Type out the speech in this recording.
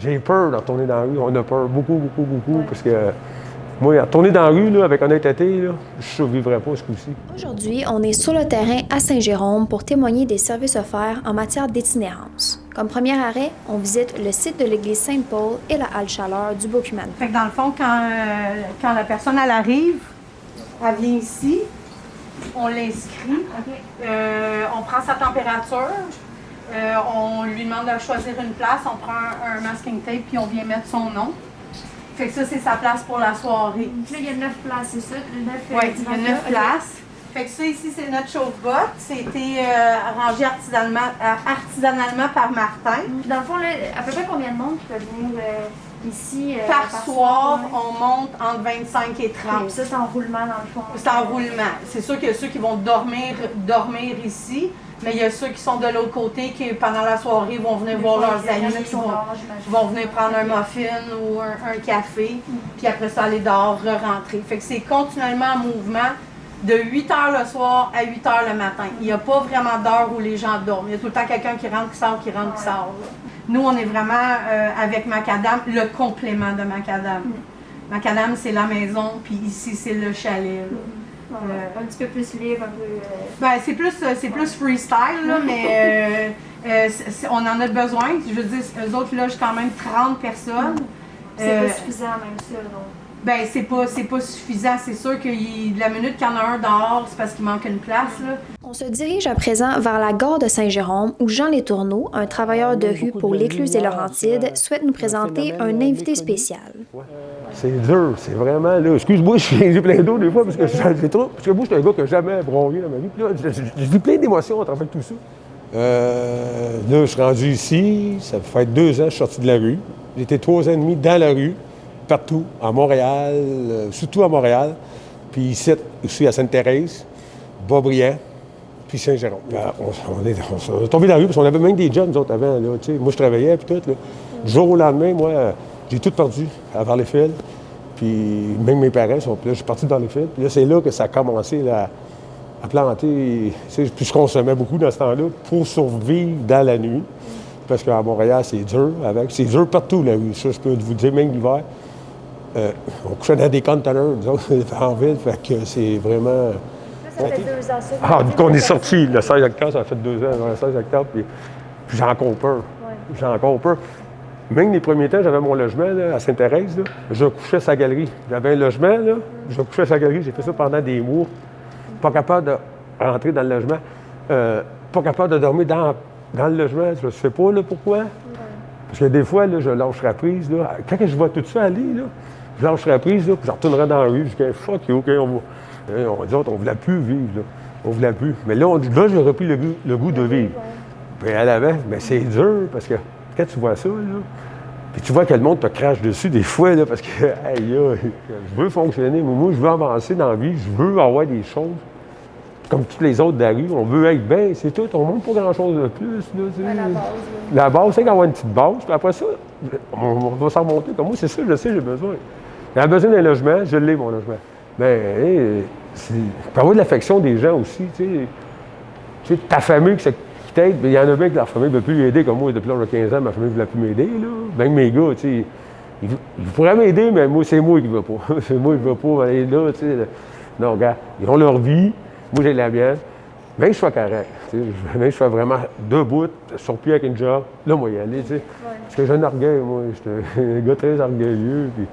J'ai peur de retourner dans la rue. On a peur beaucoup, parce que moi, retourner dans la rue, là, avec honnêteté, là, je ne survivrais pas ce coup-ci. Aujourd'hui, on est sur le terrain à Saint-Jérôme pour témoigner des services offerts en matière d'itinérance. Comme premier arrêt, on visite le site de l'église Saint-Paul et la halle chaleur du Bocuman. Fait que dans le fond, quand la personne elle arrive, elle vient ici, on l'inscrit, on prend sa température, on lui demande de choisir une place, on prend un masking tape puis on vient mettre son nom. Fait que ça, c'est sa place pour la soirée. Là, il y a 9 places, c'est ça? Oui, il y a 9 places. Fait que ça, ici, c'est notre chauffe-botte. C'était rangé artisanalement par Martin. Puis dans le fond, là, à peu près combien de monde qui peut venir ici? Par soir, on monte entre 25 et 30. Puis ça, c'est en roulement dans le fond? C'est en roulement. C'est sûr qu'il y a ceux qui vont dormir ici, mais il y a ceux qui sont de l'autre côté qui, pendant la soirée, vont venir voir leurs amis, qui vont venir prendre un muffin ou un café, puis après ça, aller dehors, re-rentrer. Fait que c'est continuellement en mouvement de 8 h le soir à 8 h le matin. Il n'y a pas vraiment d'heure où les gens dorment. Il y a tout le temps quelqu'un qui rentre, qui sort, qui rentre, qui sort. Là. Nous, on est vraiment, avec Macadam, le complément de Macadam. Macadam, c'est la maison, puis ici, c'est le chalet. Un petit peu plus libre, un peu... Ben, c'est plus freestyle, là, mais on en a besoin. Je veux dire, eux autres logent quand même 30 personnes. C'est pas suffisant, même ça, donc. Ben, c'est pas suffisant. C'est sûr que la minute qu'il y en a un dehors, c'est parce qu'il manque une place, là. On se dirige à présent vers la gare de Saint-Jérôme où Jean Létourneau, un travailleur de rue pour l'Écluse et Laurentides, souhaite nous présenter un invité spécial. C'est dur, c'est vraiment là. Excuse-moi, j'ai plein d'eau des fois parce que j'ai trop. Parce que moi, je suis un gars qui n'a jamais bronché dans ma vie. Puis là, j'ai vu plein d'émotions à travers tout ça. Là, je suis rendu ici. Ça fait 2 ans que je suis sorti de la rue. J'étais 3 ans et demi dans la rue, partout, à Montréal, surtout à Montréal. Puis ici, aussi à Sainte-Thérèse, Boisbriand, puis Saint-Jérôme. On est tombé dans la rue parce qu'on avait même des jobs, nous autres, avant. Là, moi, je travaillais, puis tout. Là. Du jour au lendemain, moi, j'ai tout perdu à Valleyfield. Puis même mes parents sont là. Je suis parti dans les fils. Puis là, c'est là que ça a commencé là, à planter. Puis je consommais beaucoup dans ce temps-là pour survivre dans la nuit. Parce qu'à Montréal, c'est dur. C'est dur partout, la rue. Ça, je peux vous dire, même l'hiver. On couchait dans des conteneurs, nous autres, en ville. Fait que c'est vraiment... Ça fait 2 ans, ça. Ah, du coup, on est sorti le 16 octobre, ça a fait 2 ans, le 16 octobre. Puis j'ai encore peur. Ouais. J'ai encore peur. Même les premiers temps, j'avais mon logement là, à Sainte-Thérèse. Là. Je couchais sa galerie. J'avais un logement, là, je couchais sa galerie. J'ai fait ça pendant des mois. Pas capable de rentrer dans le logement. Pas capable de dormir dans le logement. Je ne sais pas là, pourquoi. Ouais. Parce que des fois, là, je lâcherais prise. Là. Quand je vois tout ça aller, là, je lâcherais prise, là, puis je retournerais dans la rue. Je dis, fuck you, OK, on voulait plus vivre. Là. On voulait plus. Mais là, j'ai repris le goût de vivre. Puis à l'avant, mais c'est dur parce que quand tu vois ça, là, puis tu vois que le monde te crache dessus des fois, là, parce que hey, là, je veux fonctionner, mais moi, je veux avancer dans la vie, je veux avoir des choses. Comme tous les autres de la rue, on veut être bien, c'est tout. On ne montre pas grand-chose de plus. Là, la base. Là. La base, c'est d'avoir une petite base, puis après ça, on va s'en monter. Comme moi, c'est ça, je sais, j'ai besoin. J'ai besoin d'un logement, je l'ai, mon logement. Mais il peut y avoir de l'affection des gens aussi, tu sais. Ta famille qui t'aide, il y en a bien que leur famille ne veut plus l'aider, comme moi, depuis l'âge de 15 ans, ma famille ne voulait plus m'aider, là. Même mes gars, tu sais, ils pourraient m'aider, mais moi, c'est moi qui ne veux pas. C'est moi qui ne veux pas aller là, tu sais. Non, regarde, ils ont leur vie, moi, j'ai la mienne. Même que je sois correct, tu sais, même que je sois vraiment debout, sur pied avec une job, là, moi, y aller, tu sais. Ouais. Parce que j'ai un orgueil, moi, j'étais un gars très orgueilleux, puis...